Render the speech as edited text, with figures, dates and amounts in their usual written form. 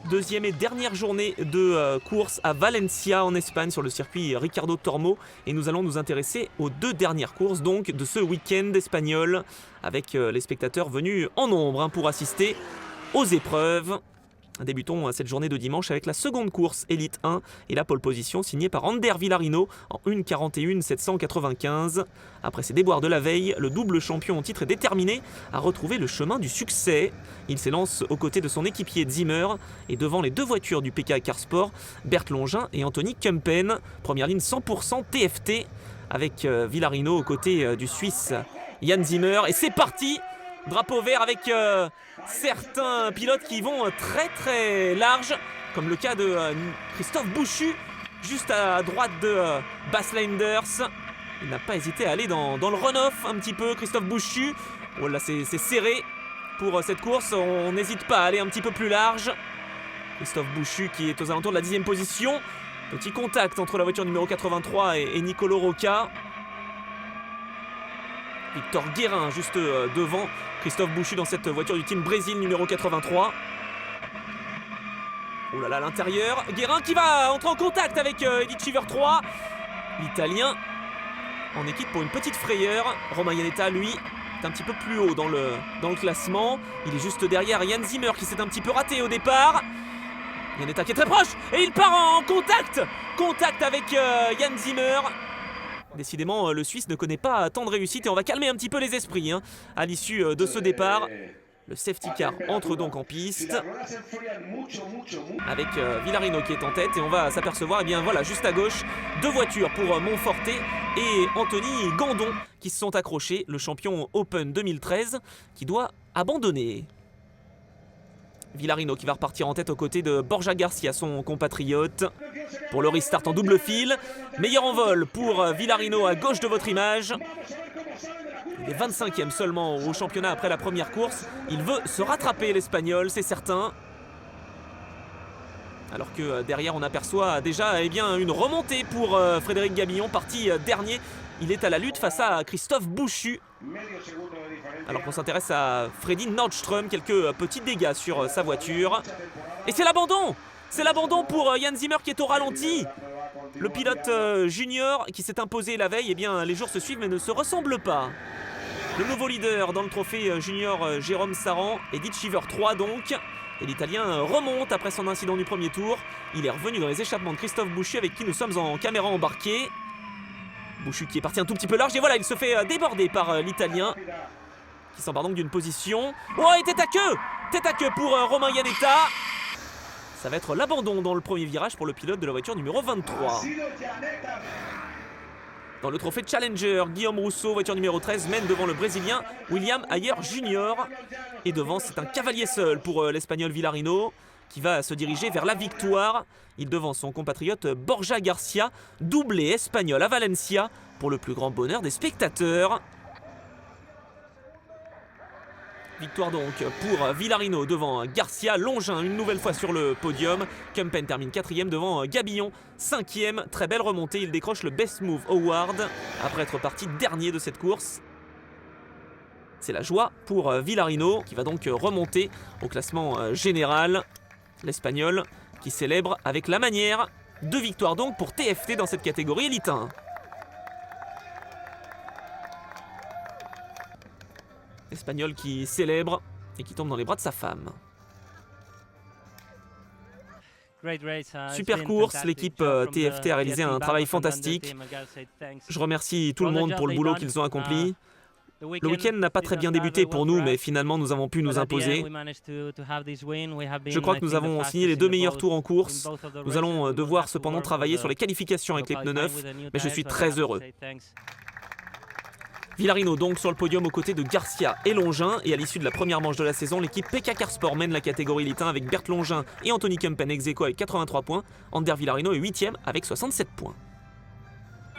Deuxième et dernière journée de course à Valencia en Espagne sur le circuit Ricardo Tormo. Et nous allons nous intéresser aux deux dernières courses donc de ce week-end espagnol avec les spectateurs venus en nombre pour assister aux épreuves. Débutons cette journée de dimanche avec la seconde course Elite 1 et la pole position signée par Ander Villarino en 1:41,795. Après ses déboires de la veille, le double champion en titre est déterminé à retrouver le chemin du succès. Il s'élance aux côtés de son équipier Zimmer et devant les deux voitures du PK Car Sport, Bert Longin et Anthony Kempen. Première ligne 100% TFT avec Villarino aux côtés du Suisse Jan Zimmer. Et c'est parti! Drapeau vert avec certains pilotes qui vont très très large, comme le cas de Christophe Bouchu, juste à droite de Bas Leinders. Il n'a pas hésité à aller dans le run-off un petit peu, Christophe Bouchu. Oh là, c'est serré pour cette course, on n'hésite pas à aller un petit peu plus large. Christophe Bouchu qui est aux alentours de la 10e position. Petit contact entre la voiture numéro 83 et Nicolo Rocca. Victor Guérin juste devant Christophe Bouchu dans cette voiture du team Brésil numéro 83. Oh là là, à l'intérieur, Guérin qui va entrer en contact avec Eddie Cheever 3. L'Italien en équipe pour une petite frayeur. Romain Iannetta, lui, est un petit peu plus haut dans le classement. Il est juste derrière Jan Zimmer qui s'est un petit peu raté au départ. Iannetta qui est très proche et il part en contact. Contact avec Jan Zimmer. Décidément, le Suisse ne connaît pas tant de réussite et on va calmer un petit peu les esprits à l'issue de ce départ. Le safety car entre donc en piste avec Villarino qui est en tête et on va s'apercevoir, voilà, juste à gauche, deux voitures pour Monforte et Anthony Gandon qui se sont accrochés, le champion Open 2013 qui doit abandonner. Villarino qui va repartir en tête aux côtés de Borja Garcia, son compatriote. Pour le restart en double fil. Meilleur en vol pour Villarino à gauche de votre image. Il est 25e seulement au championnat après la première course. Il veut se rattraper, l'Espagnol, c'est certain. Alors que derrière on aperçoit déjà une remontée pour Frédéric Gabillon, parti dernier. Il est à la lutte face à Christophe Bouchu. Alors qu'on s'intéresse à Freddy Nordström, quelques petits dégâts sur sa voiture. Et c'est l'abandon! C'est l'abandon pour Jan Zimmer qui est au ralenti. Le pilote junior qui s'est imposé la veille, les jours se suivent mais ne se ressemblent pas. Le nouveau leader dans le trophée junior Jérôme Saran, Eddie Cheever 3 donc. Et l'Italien remonte après son incident du premier tour. Il est revenu dans les échappements de Christophe Bouchu avec qui nous sommes en caméra embarquée. Bouchu qui est parti un tout petit peu large et voilà, il se fait déborder par l'Italien qui s'empare donc d'une position. Oh, et tête à queue pour Romain Iannetta. Ça va être l'abandon dans le premier virage pour le pilote de la voiture numéro 23. Dans le trophée Challenger, Guillaume Rousseau, voiture numéro 13, mène devant le Brésilien William Ayer Jr. Et devant, c'est un cavalier seul pour l'Espagnol Villarino qui va se diriger vers la victoire. Il devance son compatriote Borja Garcia, doublé espagnol à Valencia, pour le plus grand bonheur des spectateurs. Victoire donc pour Villarino devant Garcia. Longin une nouvelle fois sur le podium. Kempen termine 4e devant Gabillon 5e. Très belle remontée, il décroche le Best Move Award après être parti dernier de cette course. C'est la joie pour Villarino qui va donc remonter au classement général. L'Espagnol qui célèbre avec la manière. 2 victoires donc pour TFT dans cette catégorie Elite 1. L'Espagnol qui célèbre et qui tombe dans les bras de sa femme. Super course, l'équipe TFT a réalisé un travail fantastique. Je remercie tout le monde pour le boulot qu'ils ont accompli. Le week-end n'a pas très bien débuté pour nous, mais finalement nous avons pu nous imposer. Je crois que nous avons signé les 2 meilleurs tours en course. Nous allons devoir cependant travailler sur les qualifications avec les pneus neufs, mais je suis très heureux. Villarino donc sur le podium aux côtés de Garcia et Longin. Et à l'issue de la première manche de la saison, l'équipe PK Car Sport mène la catégorie Elite 1 avec Bert Longin et Anthony Kempen ex aequo avec 83 points. Ander Villarino est 8e avec 67 points.